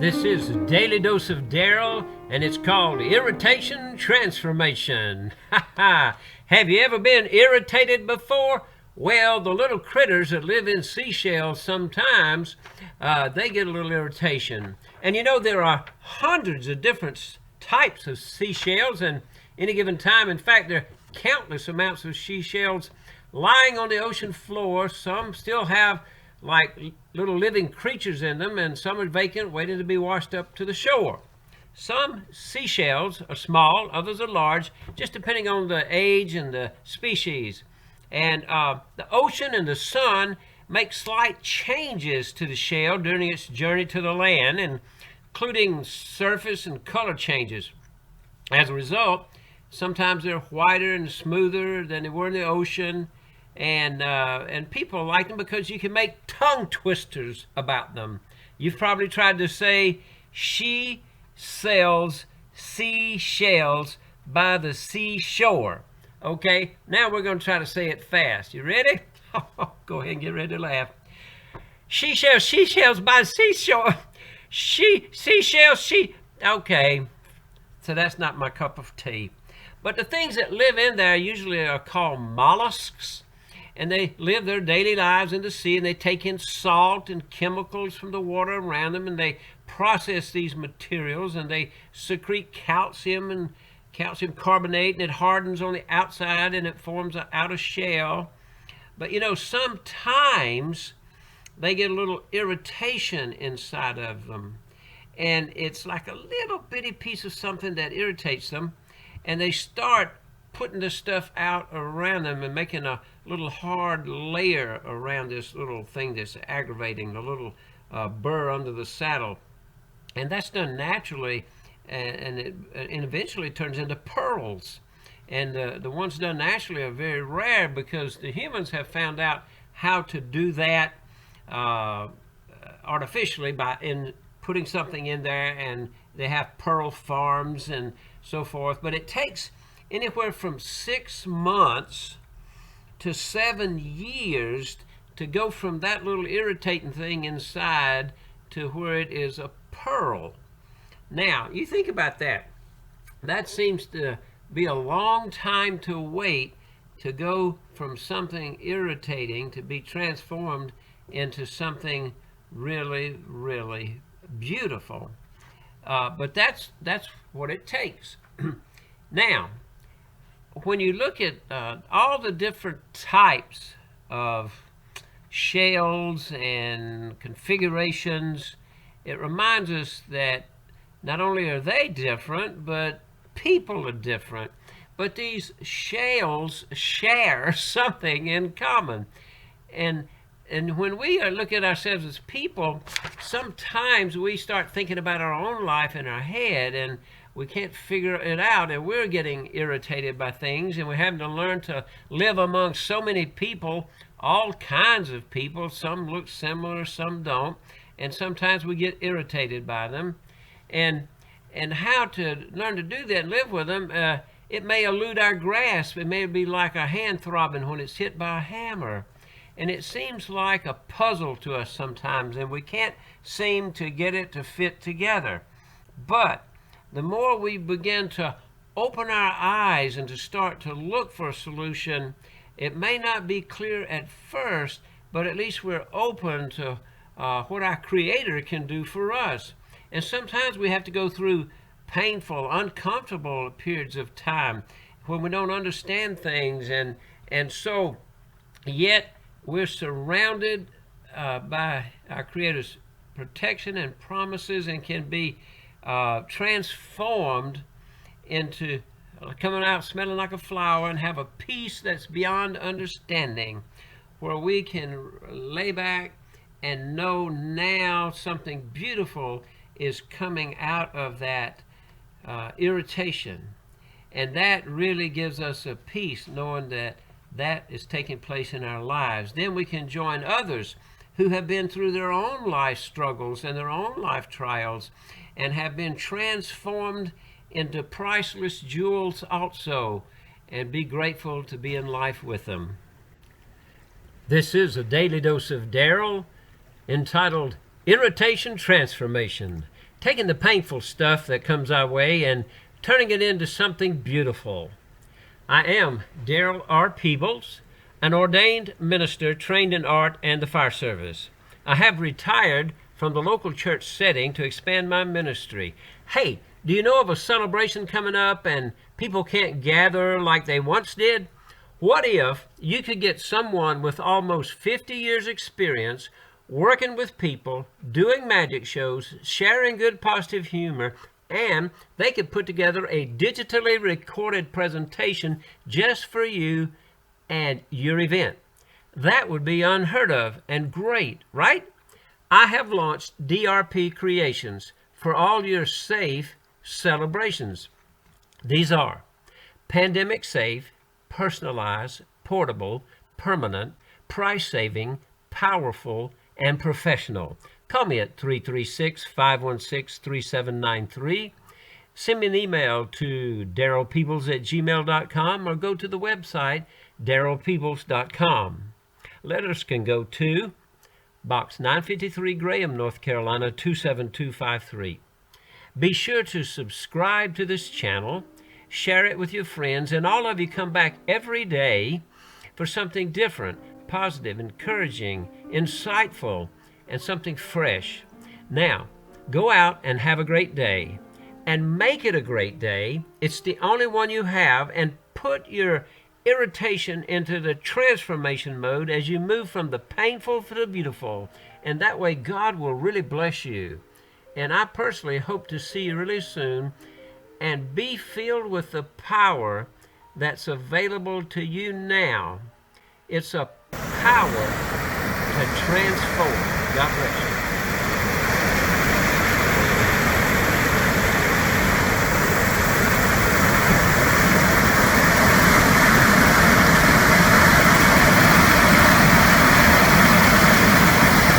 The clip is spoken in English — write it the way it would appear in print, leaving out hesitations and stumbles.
This is a daily dose of Daryl, and it's called Irritation Transformation. Have you ever been irritated before? Well, the little critters that live in seashells sometimes, they get a little irritation. And you know, there are hundreds of different types of seashells at any given time. In fact, there are countless amounts of seashells lying on the ocean floor. Some still have like little living creatures in them, and some are vacant, waiting to be washed up to the shore. Some seashells are small, others are large, just depending on the age and the species. And the ocean and the sun make slight changes to the shell during its journey to the land, including surface and color changes. As a result, sometimes they're whiter and smoother than they were in the ocean. And people like them because you can make tongue twisters about them. You've probably tried to say, "She sells seashells by the seashore." Okay, now we're going to try to say it fast. You ready? Go ahead and get ready to laugh. She sells seashells by the seashore. Okay, so that's not my cup of tea. But the things that live in there usually are called mollusks. And they live their daily lives in the sea, and they take in salt and chemicals from the water around them, and they process these materials, and they secrete calcium and calcium carbonate, and it hardens on the outside and it forms an outer shell. But you know, sometimes they get a little irritation inside of them, and it's like a little bitty piece of something that irritates them, and they start putting this stuff out around them and making a little hard layer around this little thing that's aggravating, the little burr under the saddle. And that's done naturally, and eventually turns into pearls. And the ones done naturally are very rare because the humans have found out how to do that artificially by putting something in there, and they have pearl farms and so forth. But it takes anywhere from 6 months to 7 years to go from that little irritating thing inside to where it is a pearl. Now, you think about that. That seems to be a long time to wait to go from something irritating to be transformed into something really, really beautiful. But that's what it takes. Now, when you look at all the different types of shells and configurations, it reminds us that not only are they different, but people are different. But these shells share something in common. And when we look at ourselves as people, sometimes we start thinking about our own life in our head, and we can't figure it out, and we're getting irritated by things, and we're having to learn to live among so many people, all kinds of people. Some look similar, some don't, and sometimes we get irritated by them. And how to learn to do that and live with them, it may elude our grasp. It may be like a hand throbbing when it's hit by a hammer. And it seems like a puzzle to us sometimes, and we can't seem to get it to fit together. But the more we begin to open our eyes and to start to look for a solution, it may not be clear at first, but at least we're open to what our Creator can do for us. And sometimes we have to go through painful, uncomfortable periods of time when we don't understand things, and so yet we're surrounded by our Creator's protection and promises, and can be transformed into coming out smelling like a flower, and have a peace that's beyond understanding, where we can lay back and know now something beautiful is coming out of that irritation. And that really gives us a peace, knowing that that is taking place in our lives. Then we can join others who have been through their own life struggles and their own life trials, and have been transformed into priceless jewels also, and be grateful to be in life with them. This is a daily dose of Daryl, entitled Irritation Transformation. taking the painful stuff that comes our way and turning it into something beautiful. I am Carole R. Peebles, an ordained minister trained in art and the fire service. I have retired from the local church setting to expand my ministry. Hey, do you know of a celebration coming up and people can't gather like they once did? What if you could get someone with almost 50 years experience working with people, doing magic shows, sharing good positive humor, and they could put together a digitally recorded presentation just for you and your event? That would be unheard of and great, right? I have launched DRP Creations for all your safe celebrations. These are pandemic safe, personalized, portable, permanent, price-saving, powerful, and professional. Call me at 336-516-3793. Send me an email to darolepeebles@gmail.com or go to the website darolepeebles.com. Letters can go to Box 953, Graham, North Carolina 27253. Be sure to subscribe to this channel, share it with your friends, and all of you come back every day for something different, positive, encouraging, insightful, and something fresh. Now, go out and have a great day, and make it a great day. It's the only one you have, and put your irritation into the transformation mode as you move from the painful to the beautiful, and that way God will really bless you. And I personally hope to see you really soon, and be filled with the power that's available to you now. It's a power to transform. God bless you.